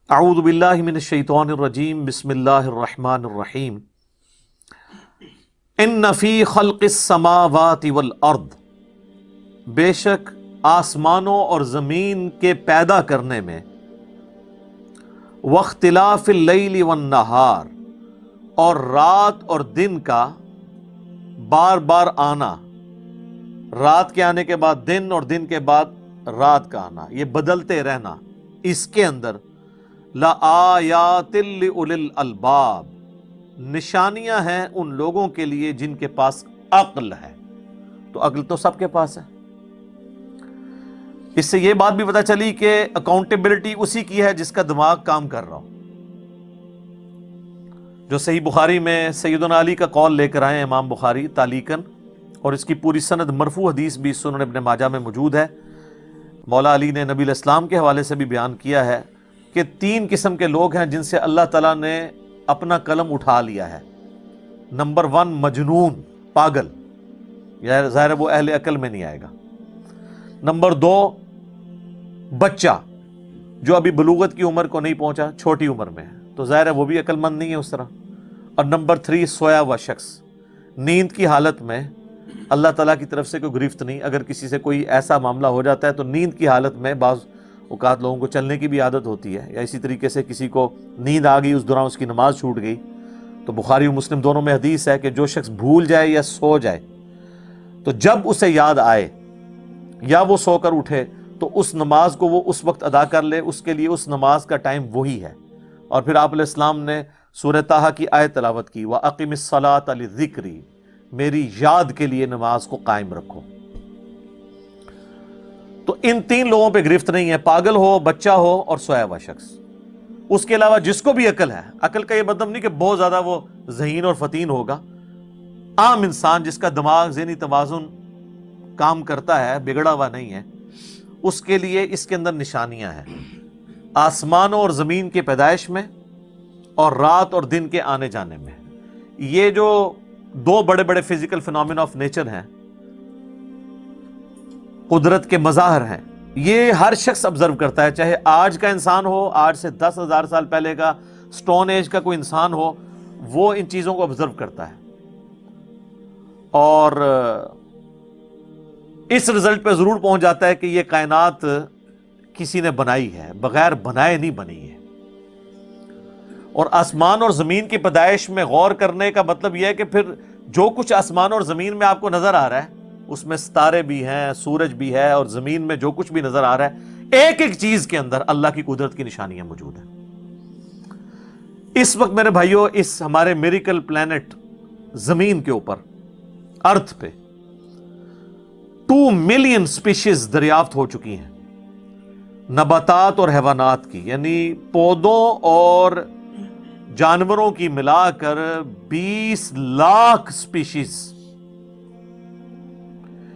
اعوذ باللہ من الشیطان الرجیم بسم اللہ الرحمن الرحیم ان فی خلق السماوات والارض، بے شک آسمانوں اور زمین کے پیدا کرنے میں، واختلاف اللیل والنہار، اور رات اور دن کا بار بار آنا، رات کے آنے کے بعد دن اور دن کے بعد رات کا آنا، یہ بدلتے رہنا، اس کے اندر لآیات لأولی الالباب، نشانیاں ہیں ان لوگوں کے لیے جن کے پاس عقل ہے۔ تو عقل تو سب کے پاس ہے۔ اس سے یہ بات بھی پتہ چلی کہ اکاؤنٹیبلٹی اسی کی ہے جس کا دماغ کام کر رہا ہو۔ جو صحیح بخاری میں سیدنا علی کا قول لے کر آئے امام بخاری تعلیقاً، اور اس کی پوری سند مرفوع حدیث بھی سنن ابن ماجہ میں موجود ہے۔ مولا علی نے نبی علیہ السلام کے حوالے سے بھی بیان کیا ہے کہ 3 قسم کے لوگ ہیں جن سے اللہ تعالیٰ نے اپنا قلم اٹھا لیا ہے۔ نمبر 1 مجنون، پاگل، ظاہر ہے وہ اہل عقل میں نہیں آئے گا۔ نمبر 2 بچہ، جو ابھی بلوغت کی عمر کو نہیں پہنچا، چھوٹی عمر میں ہے، تو ظاہر ہے وہ بھی عقل مند نہیں ہے اس طرح۔ اور نمبر 3 سویا ہوا شخص، نیند کی حالت میں، اللہ تعالیٰ کی طرف سے کوئی گرفت نہیں۔ اگر کسی سے کوئی ایسا معاملہ ہو جاتا ہے تو نیند کی حالت میں، بعض اوقات لوگوں کو چلنے کی بھی عادت ہوتی ہے، یا اسی طریقے سے کسی کو نیند آ گئی، اس دوران اس کی نماز چھوٹ گئی، تو بخاری و مسلم دونوں میں حدیث ہے کہ جو شخص بھول جائے یا سو جائے تو جب اسے یاد آئے یا وہ سو کر اٹھے تو اس نماز کو وہ اس وقت ادا کر لے، اس کے لیے اس نماز کا ٹائم وہی ہے۔ اور پھر آپ علیہ السلام نے سورہ طٰہٰ کی آیت تلاوت کی، وَأَقِمِ الصَّلَاةَ لِذِكْرِي، میری یاد کے لیے نماز کو قائم رکھو۔ تو ان 3 لوگوں پہ گرفت نہیں ہے، پاگل ہو، بچہ ہو اور سویا ہوا شخص۔ اس کے علاوہ جس کو بھی عقل ہے، عقل کا یہ مطلب نہیں کہ بہت زیادہ وہ ذہین اور فطین ہوگا، عام انسان جس کا دماغ ذہنی توازن کام کرتا ہے، بگڑا ہوا نہیں ہے، اس کے لیے اس کے اندر نشانیاں ہیں، آسمانوں اور زمین کی پیدائش میں اور رات اور دن کے آنے جانے میں۔ یہ جو 2 بڑے بڑے فزیکل فینومینا آف نیچر ہیں، قدرت کے مظاہر ہیں، یہ ہر شخص آبزرو کرتا ہے، چاہے آج کا انسان ہو، آج سے 10,000 سال پہلے کا سٹون ایج کا کوئی انسان ہو، وہ ان چیزوں کو آبزرو کرتا ہے، اور اس رزلٹ پہ ضرور پہنچ جاتا ہے کہ یہ کائنات کسی نے بنائی ہے، بغیر بنائے نہیں بنی ہے۔ اور آسمان اور زمین کی پیدائش میں غور کرنے کا مطلب یہ ہے کہ پھر جو کچھ آسمان اور زمین میں آپ کو نظر آ رہا ہے، اس میں ستارے بھی ہیں، سورج بھی ہے، اور زمین میں جو کچھ بھی نظر آ رہا ہے، ایک ایک چیز کے اندر اللہ کی قدرت کی نشانیاں موجود ہیں۔ اس وقت میرے بھائیوں، اس ہمارے میریکل پلانٹ زمین کے اوپر، ارتھ پہ 2 ملین سپیشیز دریافت ہو چکی ہیں، نباتات اور حیوانات کی، یعنی پودوں اور جانوروں کی ملا کر 20 لاکھ سپیشیز،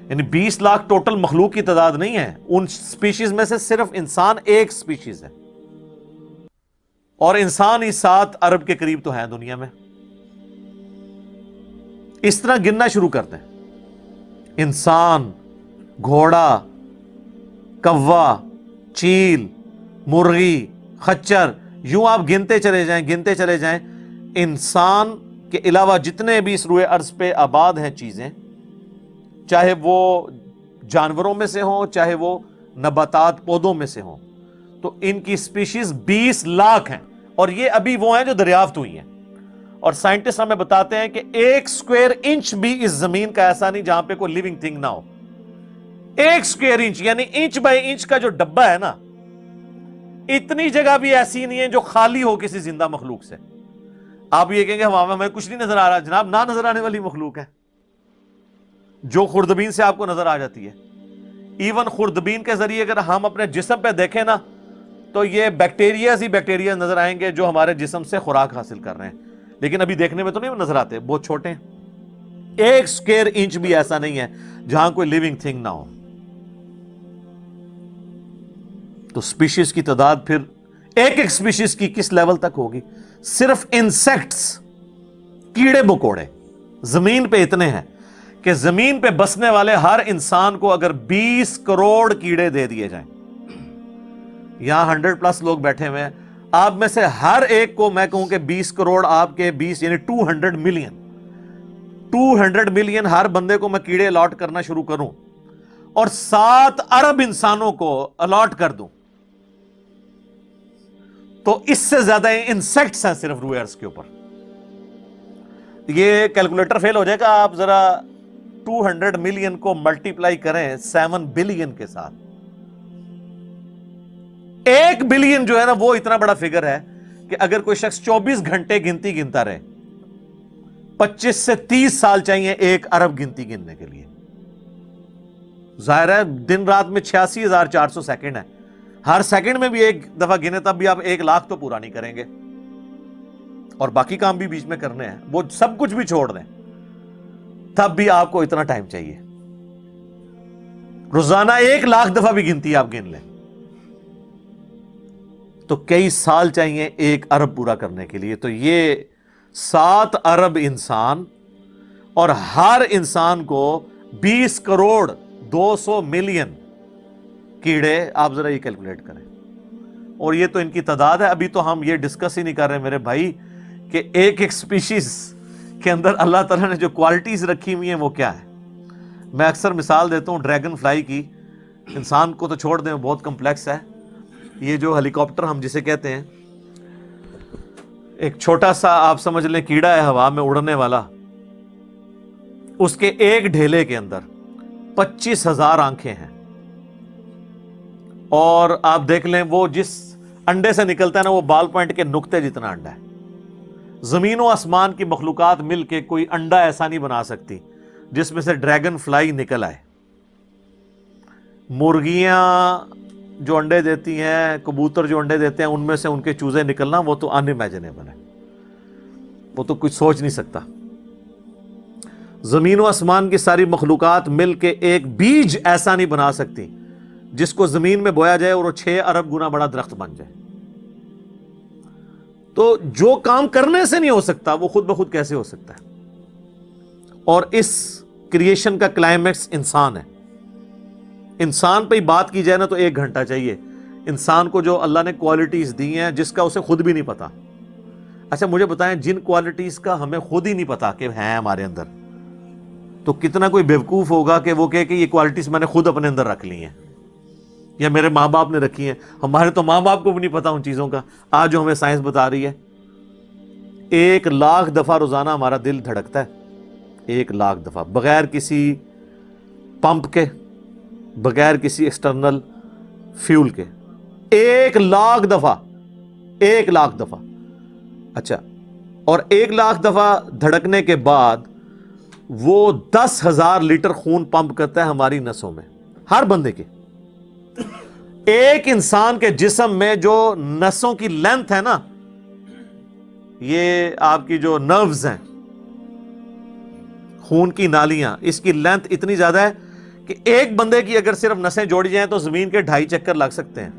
یعنی 20 لاکھ ٹوٹل مخلوق کی تعداد نہیں ہے، ان سپیشیز میں سے صرف انسان ایک سپیشیز ہے، اور انسان ہی 7 ارب کے قریب تو ہیں دنیا میں۔ اس طرح گننا شروع کرتے ہیں، انسان، گھوڑا، کوا، چیل، مرغی، خچر، یوں آپ گنتے چلے جائیں۔ انسان کے علاوہ جتنے بھی اس روئے ارض پہ آباد ہیں چیزیں، چاہے وہ جانوروں میں سے ہوں، چاہے وہ نباتات پودوں میں سے ہوں، تو ان کی سپیشیز 20 لاکھ ہیں، اور یہ ابھی وہ ہیں جو دریافت ہوئی ہیں۔ اور سائنٹسٹ ہمیں بتاتے ہیں کہ 1 اسکوائر انچ بھی اس زمین کا ایسا نہیں جہاں پہ کوئی لیونگ تھنگ نہ ہو۔ 1 اسکوائر انچ، یعنی انچ بائی انچ کا جو ڈبہ ہے نا، اتنی جگہ بھی ایسی نہیں ہے جو خالی ہو کسی زندہ مخلوق سے۔ آپ یہ کہیں گے ہمیں کچھ نہیں نظر آ رہا، جناب نہ نظر آنے والی مخلوق ہے جو خوردبین سے آپ کو نظر آ جاتی ہے۔ ایون خوردبین کے ذریعے اگر ہم اپنے جسم پہ دیکھیں نا، تو یہ بیکٹیریاز ہی بیکٹیریا نظر آئیں گے جو ہمارے جسم سے خوراک حاصل کر رہے ہیں، لیکن ابھی دیکھنے میں تو نہیں نظر آتے، بہت چھوٹے ہیں۔ 1 اسکوائر انچ بھی ایسا نہیں ہے جہاں کوئی لیونگ تھنگ نہ ہو۔ تو سپیشیز کی تعداد پھر ایک ایک سپیشیز کی کس لیول تک ہوگی؟ صرف انسیکٹس، کیڑے مکوڑے زمین پہ اتنے ہیں کہ زمین پہ بسنے والے ہر انسان کو اگر 20 کروڑ کیڑے دے دیے جائیں، یہاں 100+ لوگ بیٹھے ہوئے ہیں، آپ میں سے ہر ایک کو میں کہوں کہ 20 کروڑ آپ کے 20 یعنی 200 ملین ہر بندے کو میں کیڑے الاٹ کرنا شروع کروں اور 7 ارب انسانوں کو الاٹ کر دوں تو اس سے زیادہ انسیکٹس ہیں صرف روئے ارض کے اوپر. یہ کیلکولیٹر فیل ہو جائے گا. آپ ذرا 200 ملین کو ملٹیپلائی کریں 7 بلین کے ساتھ. 1 بلین جو ہے نا وہ اتنا بڑا فگر ہے کہ اگر کوئی شخص 24 گھنٹے گنتی گنتا رہے 25 سے 30 سال چاہیے 1 ارب گنتی گننے کے لیے. ظاہر ہے دن رات میں 86,400 سیکنڈ ہے. ہر سیکنڈ میں بھی ایک دفعہ گنے تب بھی آپ 1 لاکھ تو پورا نہیں کریں گے اور باقی کام بھی بیچ میں کرنے ہیں. وہ سب کچھ بھی چھوڑ دیں تب بھی آپ کو اتنا ٹائم چاہیے. روزانہ 1 لاکھ دفعہ بھی گنتی آپ گن لیں تو کئی سال چاہیے 1 ارب پورا کرنے کے لیے. تو یہ 7 ارب انسان اور ہر انسان کو 20 کروڑ 200 ملین کیڑے. آپ ذرا یہ کیلکولیٹ کریں. اور یہ تو ان کی تعداد ہے. ابھی تو ہم یہ ڈسکس ہی نہیں کر رہے میرے بھائی کہ ایک سپیشیز کے اندر اللہ تعالیٰ نے جو کوالٹیز رکھی ہوئی ہیں وہ کیا ہے. میں اکثر مثال دیتا ہوں ڈریگن فلائی کی. انسان کو تو چھوڑ دیں بہت کمپلیکس ہے. یہ جو ہیلی کاپٹر ہم جسے کہتے ہیں ایک چھوٹا سا آپ سمجھ لیں کیڑا ہے ہوا میں اڑنے والا. اس کے ایک ڈھیلے کے اندر 25,000 آنکھیں ہیں اور آپ دیکھ لیں وہ جس انڈے سے نکلتا ہے نا وہ بال پوائنٹ کے نقطے جتنا انڈا ہے. زمین و آسمان کی مخلوقات مل کے کوئی انڈا ایسا نہیں بنا سکتی جس میں سے ڈریگن فلائی نکل آئے. مرغیاں جو انڈے دیتی ہیں کبوتر جو انڈے دیتے ہیں ان میں سے ان کے چوزے نکلنا وہ تو ان امیجنیبل ہے. وہ تو کچھ سوچ نہیں سکتا. زمین و آسمان کی ساری مخلوقات مل کے ایک بیج ایسا نہیں بنا سکتی جس کو زمین میں بویا جائے اور وہ 6 ارب گنا بڑا درخت بن جائے. تو جو کام کرنے سے نہیں ہو سکتا وہ خود بخود کیسے ہو سکتا ہے. اور اس کریشن کا کلائمیکس انسان ہے. انسان پہ ہی بات کی جائے نا تو 1 گھنٹہ چاہیے. انسان کو جو اللہ نے کوالٹیز دی ہیں جس کا اسے خود بھی نہیں پتا. اچھا مجھے بتائیں جن کوالٹیز کا ہمیں خود ہی نہیں پتا کہ ہیں ہمارے اندر تو کتنا کوئی بیوقوف ہوگا کہ وہ کہے کہ یہ کوالٹیز میں نے خود اپنے اندر رکھ لی ہیں یا میرے ماں باپ نے رکھی ہیں. ہمارے تو ماں باپ کو بھی نہیں پتا ان چیزوں کا. آج جو ہمیں سائنس بتا رہی ہے 1 لاکھ دفعہ روزانہ ہمارا دل دھڑکتا ہے. 1 لاکھ دفعہ بغیر کسی پمپ کے بغیر کسی ایکسٹرنل فیول کے. 1 لاکھ دفعہ. 1 لاکھ دفعہ. اچھا اور 1 لاکھ دفعہ دھڑکنے کے بعد وہ 10,000 لیٹر خون پمپ کرتا ہے ہماری نسوں میں ہر بندے کے. ایک انسان کے جسم میں جو نسوں کی لینتھ ہے نا یہ آپ کی جو نروز ہیں خون کی نالیاں اس کی لینتھ اتنی زیادہ ہے کہ ایک بندے کی اگر صرف نسیں جوڑی جائیں تو زمین کے 2.5 چکر لگ سکتے ہیں.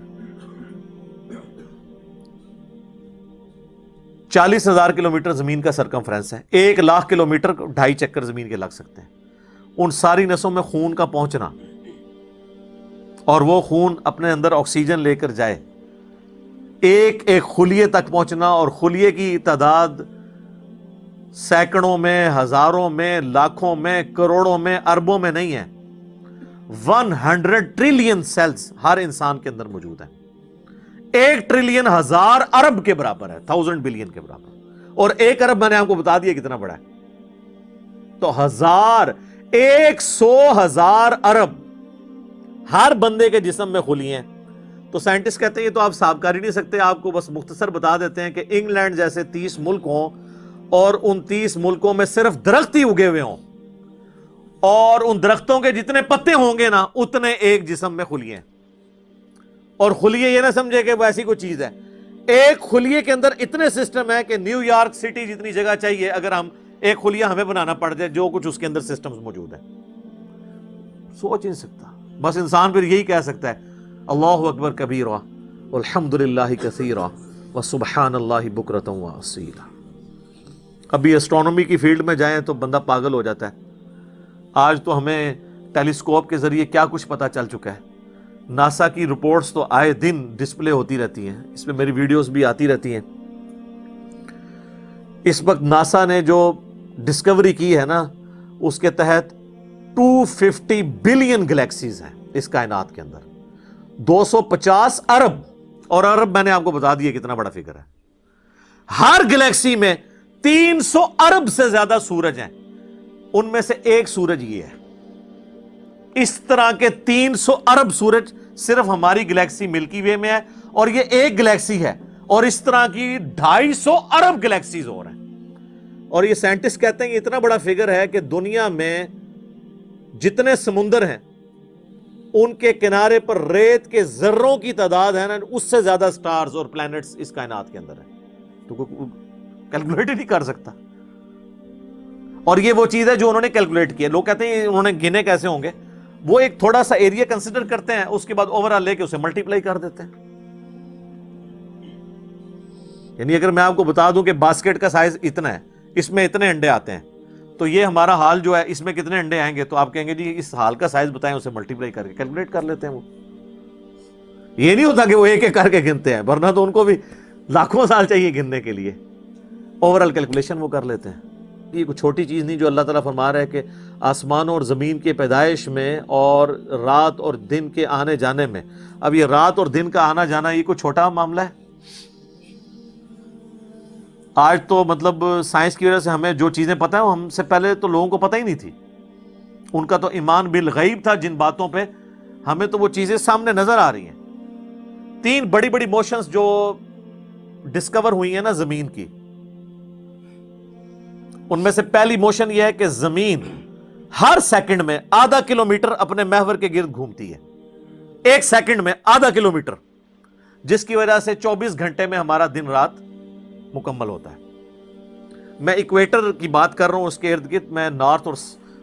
40,000 کلومیٹر زمین کا سرکمفرنس ہے. 1 لاکھ کلومیٹر 2.5 چکر زمین کے لگ سکتے ہیں. ان ساری نسوں میں خون کا پہنچنا اور وہ خون اپنے اندر آکسیجن لے کر جائے ایک خلیے تک پہنچنا اور خلیے کی تعداد سینکڑوں میں ہزاروں میں لاکھوں میں کروڑوں میں اربوں میں نہیں ہے. 100 ٹریلین سیلز ہر انسان کے اندر موجود ہیں. 1 ٹریلین 1000 ارب کے برابر ہے. 1000 بلین کے برابر. اور 1 ارب میں نے آپ کو بتا دیا کتنا بڑا ہے. تو 100,000 ارب ہر بندے کے جسم میں خلیے ہیں. تو سائنٹسٹ کہتے ہیں یہ تو آپ صاحب کر ہی نہیں سکتے. آپ کو بس مختصر بتا دیتے ہیں کہ انگلینڈ جیسے 30 ملک ہوں اور ان 30 ملکوں میں صرف درخت ہی اگے ہوئے ہوں اور ان درختوں کے جتنے پتے ہوں گے نا اتنے ایک جسم میں خلیے ہیں. اور خلیے یہ نہ سمجھے کہ وہ ایسی کوئی چیز ہے. ایک خلیے کے اندر اتنے سسٹم ہے کہ نیو یارک سٹی جتنی جگہ چاہیے اگر ہم ایک خلیہ ہمیں بنانا پڑ جائے جو کچھ اس کے اندر سسٹمز موجود ہیں. سوچ نہیں سکتا. بس انسان پھر یہی کہہ سکتا ہے اللہ اکبر کبیرہ والحمد للہ کثیرہ وسبحان اللہ بکرۃ واصیلا. ابھی اسٹرانومی کی فیلڈ میں جائیں تو بندہ پاگل ہو جاتا ہے. آج تو ہمیں ٹیلیسکوپ کے ذریعے کیا کچھ پتا چل چکا ہے ناسا کی رپورٹس تو آئے دن ڈسپلے ہوتی رہتی ہیں، اس میں میری ویڈیوز بھی آتی رہتی ہیں۔ اس وقت ناسا نے جو ڈسکوری کی ہے نا، اس کے تحت 250 بلین گلیکسیز ہیں اس کائنات کے اندر، 250 ارب، اور ارب میں نے آپ کو بتا دیا کتنا بڑا فگر ہے۔ ہر گلیکسی میں 300 ارب سے زیادہ سورج ہیں، ان میں سے ایک سورج یہ ہے۔ اس طرح کے 300 ارب سورج صرف ہماری گلیکسی ملکی وے میں ہے، اور یہ ایک گلیکسی ہے، اور اس طرح کی 250 ارب گلیکسیز اور ہیں۔ اور یہ سائنٹسٹ کہتے ہیں کہ اتنا بڑا فگر ہے کہ دنیا میں جتنے سمندر ہیں ان کے کنارے پر ریت کے ذروں کی تعداد ہے نا، اس سے زیادہ سٹارز اور پلانٹس اس کائنات کے اندر ہیں، تو کوئی کیلکولیٹ ہی نہیں کر سکتا۔ اور یہ وہ چیز ہے جو انہوں نے کیلکولیٹ کی ہے۔ لوگ کہتے ہیں انہوں نے گنے کیسے ہوں گے؟ وہ ایک تھوڑا سا ایریا کنسیڈر کرتے ہیں، اس کے بعد اوور آل لے کے اسے ملٹیپلائی کر دیتے ہیں۔ یعنی اگر میں آپ کو بتا دوں کہ باسکٹ کا سائز اتنا ہے، اس میں اتنے انڈے آتے ہیں، تو یہ ہمارا حال جو ہے اس میں کتنے انڈے آئیں گے، تو آپ کہیں گے جی اس حال کا سائز بتائیں، اسے ملٹیپلائی کر کے کیلکولیٹ کر لیتے ہیں۔ وہ یہ نہیں ہوتا کہ وہ ایک ایک کر کے گنتے ہیں، ورنہ تو ان کو بھی لاکھوں سال چاہیے گننے کے لیے۔ اوور آل کیلکولیشن وہ کر لیتے ہیں۔ یہ کوئی چھوٹی چیز نہیں جو اللہ تعالیٰ فرما رہا ہے کہ آسمانوں اور زمین کے پیدائش میں اور رات اور دن کے آنے جانے میں۔ اب یہ رات اور دن کا آنا جانا یہ کوئی چھوٹا معاملہ ہے؟ آج تو مطلب سائنس کی وجہ سے ہمیں جو چیزیں پتہ ہیں، ہم سے پہلے تو لوگوں کو پتہ ہی نہیں تھی۔ ان کا تو ایمان بالغیب تھا جن باتوں پہ، ہمیں تو وہ چیزیں سامنے نظر آ رہی ہیں۔ 3 بڑی بڑی موشنز جو ڈسکور ہوئی ہیں نا زمین کی، ان میں سے پہلی موشن یہ ہے کہ زمین ہر سیکنڈ میں آدھا کلومیٹر اپنے محور کے گرد گھومتی ہے، ایک سیکنڈ میں آدھا کلومیٹر، جس کی وجہ سے 24 گھنٹے میں ہمارا دن رات مکمل ہوتا ہے۔ میں ایکویٹر کی بات کر رہا ہوں، اس کے ارد گرد، میں نارتھ اور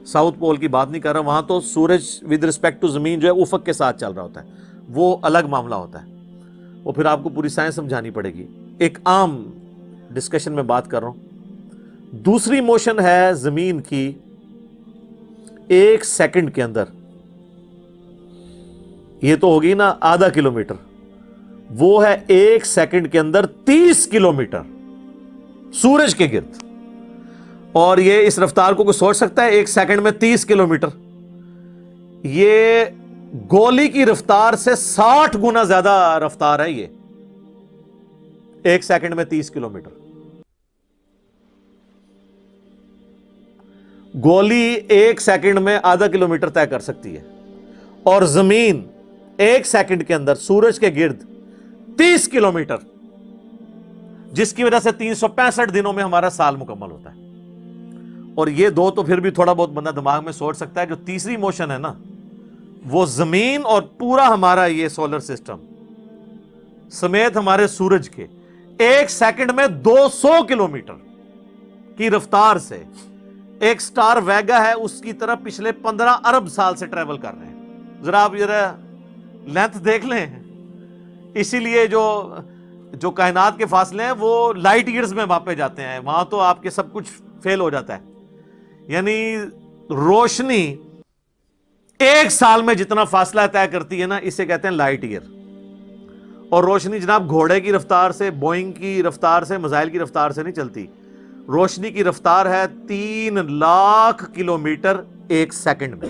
ساؤتھ پول کی بات نہیں کر رہا۔ وہاں تو سورج ود رسپیکٹ ٹو زمین جو ہے افق کے ساتھ چل رہا ہوتا ہے، وہ الگ معاملہ ہوتا ہے، وہ پھر آپ کو پوری سائنس سمجھانی پڑے گی۔ ایک عام ڈسکشن میں بات کر رہا ہوں۔ دوسری موشن ہے زمین کی ایک سیکنڈ کے اندر، یہ تو ہوگی نا آدھا کلومیٹر، وہ ہے ایک سیکنڈ کے اندر 30 کلومیٹر سورج کے گرد۔ اور یہ اس رفتار کو کوئی سوچ سکتا ہے؟ ایک سیکنڈ میں 30 کلومیٹر، یہ گولی کی رفتار سے 60 گنا زیادہ رفتار ہے۔ یہ ایک سیکنڈ میں 30 کلومیٹر، گولی ایک سیکنڈ میں آدھا کلومیٹر طے کر سکتی ہے، اور زمین ایک سیکنڈ کے اندر سورج کے گرد 30 کلومیٹر، جس کی وجہ سے 365 دنوں میں ہمارا سال مکمل ہوتا ہے۔ اور یہ دو تو پھر بھی تھوڑا بہت بندہ دماغ میں سوچ سکتا ہے۔ جو تیسری موشن ہے نا، وہ زمین اور پورا ہمارا یہ سولر سسٹم سمیت ہمارے سورج کے ایک سیکنڈ میں 200 کلومیٹر کی رفتار سے ایک سٹار ویگا ہے اس کی طرف پچھلے 15 ارب سال سے ٹریول کر رہے ہیں۔ ذرا آپ لینتھ دیکھ لیں۔ اسی لیے جو کائنات کے فاصلے ہیں وہ لائٹ ایئرز میں ماپے جاتے ہیں، وہاں تو آپ کے سب کچھ فیل ہو جاتا ہے۔ یعنی روشنی ایک سال میں جتنا فاصلہ طے کرتی ہے نا، اسے کہتے ہیں لائٹ ایئر۔ اور روشنی جناب گھوڑے کی رفتار سے، بوئنگ کی رفتار سے، میزائل کی رفتار سے نہیں چلتی۔ روشنی کی رفتار ہے 3 لاکھ کلومیٹر ایک سیکنڈ میں۔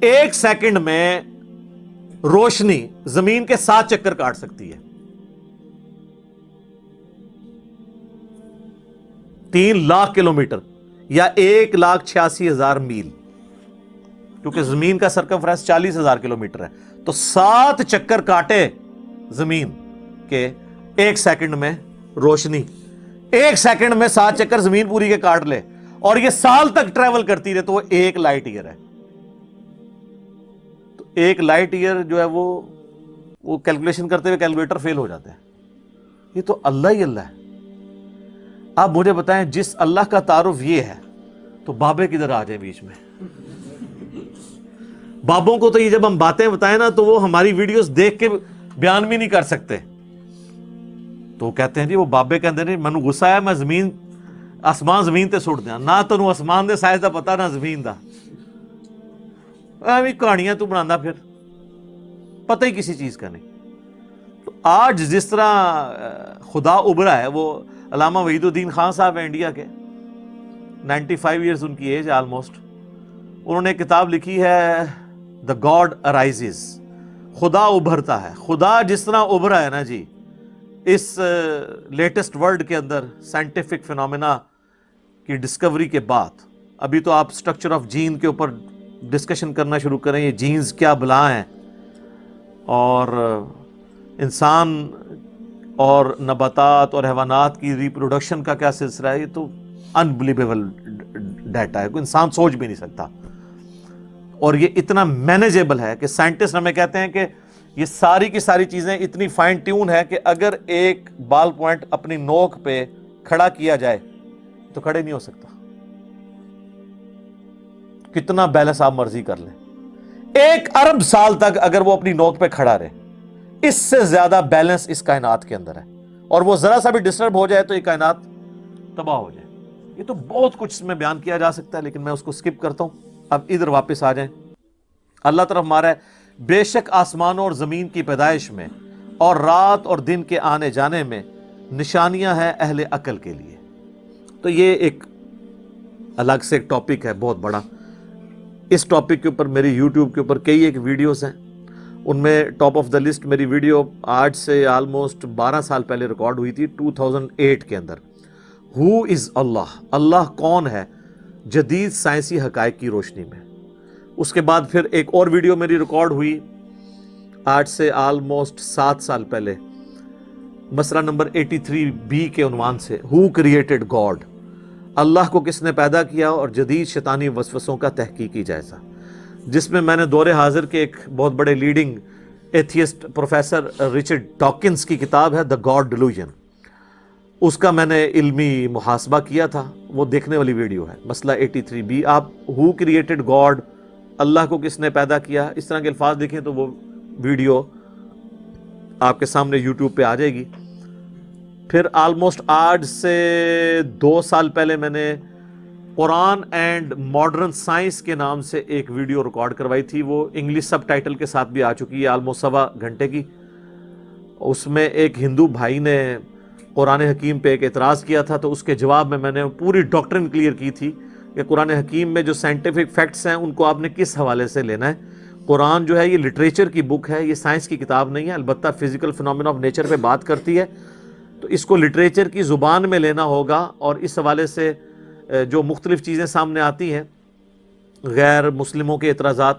ایک سیکنڈ میں روشنی زمین کے 7 چکر کاٹ سکتی ہے۔ 3 لاکھ کلومیٹر یا 1,86,000 میل، کیونکہ زمین کا سرکمفرنس 40,000 کلومیٹر ہے، تو 7 چکر کاٹے زمین کے ایک سیکنڈ میں روشنی، ایک سیکنڈ میں 7 چکر زمین پوری کے کاٹ لے، اور یہ سال تک ٹریول کرتی رہے، تو وہ 1 لائٹ ایئر ہے۔ تو 1 لائٹ ایئر جو ہے وہ کیلکولیشن کرتے ہوئے کیلکولیٹر فیل ہو جاتے ہیں۔ یہ تو اللہ ہی اللہ ہے۔ آپ مجھے بتائیں، جس اللہ کا تعارف یہ ہے تو بابے کدھر آ جائیں بیچ میں؟ بابوں کو تو یہ جب ہم باتیں بتائیں نا تو وہ ہماری ویڈیوز دیکھ کے بیان بھی نہیں کر سکتے، تو کہتے ہیں جی وہ بابے کہتے ہیں مینوں غصہ ہے، میں آسمان زمین تے سٹ دیاں، نہ تینوں آسمان دے سائز دا پتا نہ زمین دا۔ کہانیاں تو بنانا پھر پتہ ہی کسی چیز کا نہیں. تو آج جس طرح خدا ابھرا ہے، وہ علامہ وحید الدین خان صاحب ہیں انڈیا کے، 95 ایئرز ان کی ایج آلموسٹ. انہوں نے کتاب لکھی ہے دا گاڈ ارائزز، خدا ابھرتا ہے. خدا جس طرح ابھرا ہے نا جی اس لیٹسٹ ورلڈ کے اندر سائنٹیفک فینومینا کی ڈسکوری کے بعد. ابھی تو آپ سٹرکچر آف جین کے اوپر ڈسکشن کرنا شروع کریں، یہ جینز کیا بلا ہیں، اور انسان اور نباتات اور حیوانات کی ریپروڈکشن کا کیا سلسلہ ہے. یہ تو انبلیویبل ڈیٹا ہے، کوئی انسان سوچ بھی نہیں سکتا. اور یہ اتنا مینیجیبل ہے کہ سائنٹسٹ ہمیں کہتے ہیں کہ یہ ساری کی ساری چیزیں اتنی فائن ٹیون ہے کہ اگر ایک بال پوائنٹ اپنی نوک پہ کھڑا کیا جائے تو کھڑے نہیں ہو سکتا. کتنا بیلنس آپ مرضی کر لیں، 1 ارب سال تک اگر وہ اپنی نوک پہ کھڑا رہے، اس سے زیادہ بیلنس اس کائنات کے اندر ہے. اور وہ ذرا سا بھی ڈسٹرب ہو جائے تو یہ کائنات تباہ ہو جائے. یہ تو بہت کچھ اس میں بیان کیا جا سکتا ہے، لیکن میں اس کو سکپ کرتا ہوں. اب ادھر واپس آ جائیں. اللہ طرف مارا ہے، بے شک آسمانوں اور زمین کی پیدائش میں اور رات اور دن کے آنے جانے میں نشانیاں ہیں اہل عقل کے لیے. تو یہ ایک الگ سے ایک ٹاپک ہے بہت بڑا. اس ٹاپک کے اوپر میری یوٹیوب کے اوپر کئی ایک ویڈیوز ہیں. ان میں ٹاپ آف دا لسٹ میری ویڈیو آج سے آلموسٹ 12 سال پہلے ریکارڈ ہوئی تھی 2008 کے اندر. ہو از اللہ، اللہ کون ہے جدید سائنسی حقائق کی روشنی میں. اس کے بعد پھر ایک اور ویڈیو میری ریکارڈ ہوئی آج سے آلموسٹ 7 سال پہلے، مسئلہ نمبر 83B کے عنوان سے، ہو کریٹڈ گاڈ، اللہ کو کس نے پیدا کیا اور جدید شیطانی وسوسوں کا تحقیقی جائزہ، جس میں میں نے دور حاضر کے ایک بہت بڑے leading atheist professor Richard Dawkins کی کتاب ہے دا گاڈ ڈیلوژن، اس کا میں نے علمی محاسبہ کیا تھا. وہ دیکھنے والی ویڈیو ہے، مسئلہ 83B. آپ ہو کریٹڈ گاڈ، اللہ کو کس نے پیدا کیا، اس طرح کے الفاظ لکھیں تو وہ ویڈیو آپ کے سامنے یوٹیوب پہ آ جائے گی. پھر آلموسٹ آج سے 2 سال پہلے میں نے قرآن اینڈ ماڈرن سائنس کے نام سے ایک ویڈیو ریکارڈ کروائی تھی. وہ انگلش سب ٹائٹل کے ساتھ بھی آ چکی ہے، آلموسٹ 1.25 گھنٹے کی. اس میں ایک ہندو بھائی نے قرآن حکیم پہ ایک اعتراض کیا تھا، تو اس کے جواب میں نے پوری ڈاکٹرن کلیئر کی تھی کہ قرآن حکیم میں جو سائنٹیفک فیکٹس ہیں ان کو آپ نے کس حوالے سے لینا ہے. قرآن جو ہے یہ لٹریچر کی بک ہے، یہ سائنس کی کتاب نہیں ہے. البتہ فزیکل فنومینا آف نیچر پہ بات کرتی ہے، تو اس کو لٹریچر کی زبان میں لینا ہوگا. اور اس حوالے سے جو مختلف چیزیں سامنے آتی ہیں، غیر مسلموں کے اعتراضات،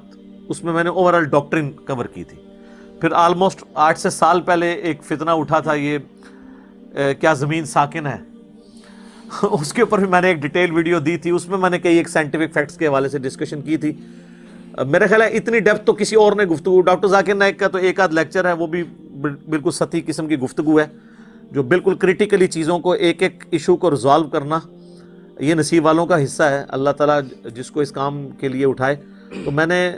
اس میں نے اوورال ڈاکٹرن کور کی تھی. پھر آلموسٹ 8 سے سال پہلے ایک فتنہ اٹھا تھا، یہ کیا زمین ساکن ہے، اس کے اوپر بھی میں نے ایک ڈیٹیل ویڈیو دی تھی. اس میں میں نے کئی ایک سائنٹیفک فیکٹس کے حوالے سے ڈسکشن کی تھی. میرا خیال ہے اتنی ڈیپتھ تو کسی اور نے گفتگو، ڈاکٹر ذاکر نائک کا تو ایک آدھ لیکچر ہے، وہ بھی بالکل سطحی قسم کی گفتگو ہے، جو بالکل کریٹیکلی چیزوں کو ایک ایک ایشو کو ریزالو کرنا یہ نصیب والوں کا حصہ ہے. اللہ تعالیٰ جس کو اس کام کے لیے اٹھائے. تو میں نے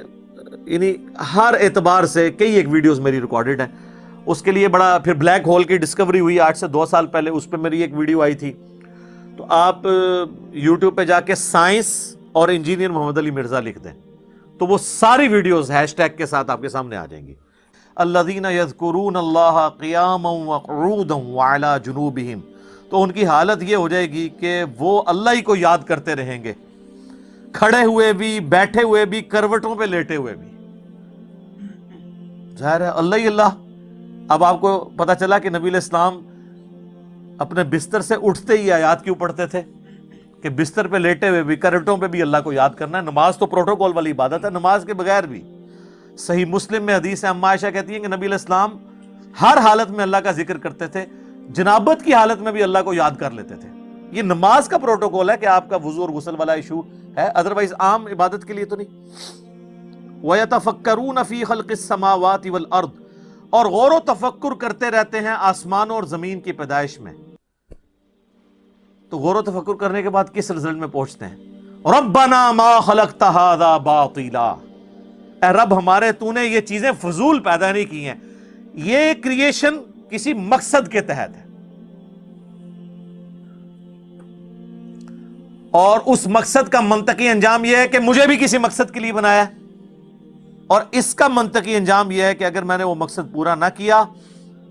یعنی ہر اعتبار سے کئی ایک ویڈیوز میری ریکارڈڈ ہیں. اس کے لیے بڑا پھر بلیک ہول کی ڈسکوری ہوئی آج سے 2 سال پہلے، اس پہ میری ایک ویڈیو آئی تھی. تو آپ یوٹیوب پہ جا کے سائنس اور انجینئر محمد علی مرزا لکھ دیں تو وہ ساری ویڈیوز ہیش ٹیگ کے ساتھ آپ کے سامنے آ جائیں گی. الذین یذکرون اللہ قیاما وقعودا وعلی جنوبہم، تو ان کی حالت یہ ہو جائے گی کہ وہ اللہ ہی کو یاد کرتے رہیں گے، کھڑے ہوئے بھی، بیٹھے ہوئے بھی، کروٹوں پہ لیٹے ہوئے بھی. ظاہر ہے اللہ ہی اللہ. اب آپ کو پتا چلا کہ نبی علیہ السلام اپنے بستر سے اٹھتے ہی آیات کیوں پڑھتے تھے کہ بستر پہ لیٹے ہوئے بھی، کروٹوں پہ بھی اللہ کو یاد کرنا ہے. نماز تو پروٹوکول والی عبادت ہے، نماز کے بغیر بھی. صحیح مسلم میں حدیث ہے، اما عائشہ کہتی ہیں کہ نبی علیہ السلام ہر حالت میں اللہ کا ذکر کرتے تھے، جنابت کی حالت میں بھی اللہ کو یاد کر لیتے تھے. یہ نماز کا پروٹوکول ہے کہ آپ کا وضو اور غسل والا ایشو ہے، ادروائز عام عبادت کے لیے تو نہیں. وَيَتَفَكَّرُونَ فِي خَلْقِ السَّمَاوَاتِ وَالْأَرْضِ، اور غور و تفکر کرتے رہتے ہیں آسمانوں اور زمین کی پیدائش میں. تو غور و تفکر کرنے کے بعد کس رزلٹ میں پہنچتے ہیں؟ رَبَّنَا مَا خَلَقْتَ هَذَا بَاطِلًا، اے رب ہمارے تو نے یہ چیزیں فضول پیدا نہیں کی ہیں، یہ کریشن کسی مقصد کے تحت ہے، اور اس مقصد کا منطقی انجام یہ ہے کہ مجھے بھی کسی مقصد کے لیے بنایا ہے. اور اس کا منطقی انجام یہ ہے کہ اگر میں نے وہ مقصد پورا نہ کیا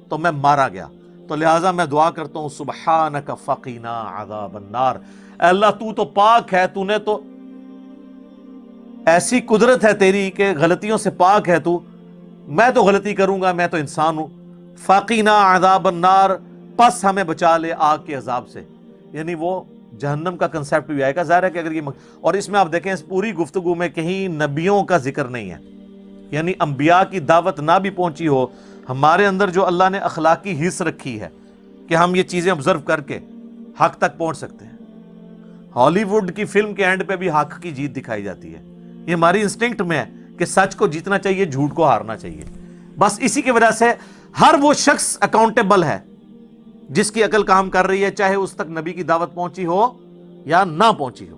تو میں مارا گیا. تو لہٰذا میں دعا کرتا ہوں سبحانک فقینا عذاب النار، اے اللہ تو تو پاک ہے، تو نے تو ایسی قدرت ہے تیری کہ غلطیوں سے پاک ہے تو، میں تو غلطی کروں گا، میں تو انسان ہوں. فقینا عذاب النار، پس ہمیں بچا لے آگ کے عذاب سے. یعنی وہ جہنم کا کنسیپٹ بھی آئے گا. ظاہر ہے کہ اگر یہ اور اس میں آپ دیکھیں اس پوری گفتگو میں کہیں نبیوں کا ذکر نہیں ہے، یعنی انبیاء کی دعوت نہ بھی پہنچی ہو، ہمارے اندر جو اللہ نے اخلاقی حص رکھی ہے کہ ہم یہ چیزیں آبزرو کر کے حق تک پہنچ سکتے ہیں. ہالی ووڈ کی فلم کے اینڈ پہ بھی حق کی جیت دکھائی جاتی ہے. یہ ہماری انسٹنکٹ میں ہے کہ سچ کو جیتنا چاہیے، جھوٹ کو ہارنا چاہیے. بس اسی کی وجہ سے ہر وہ شخص اکاؤنٹیبل ہے جس کی عقل کام کر رہی ہے، چاہے اس تک نبی کی دعوت پہنچی ہو یا نہ پہنچی ہو.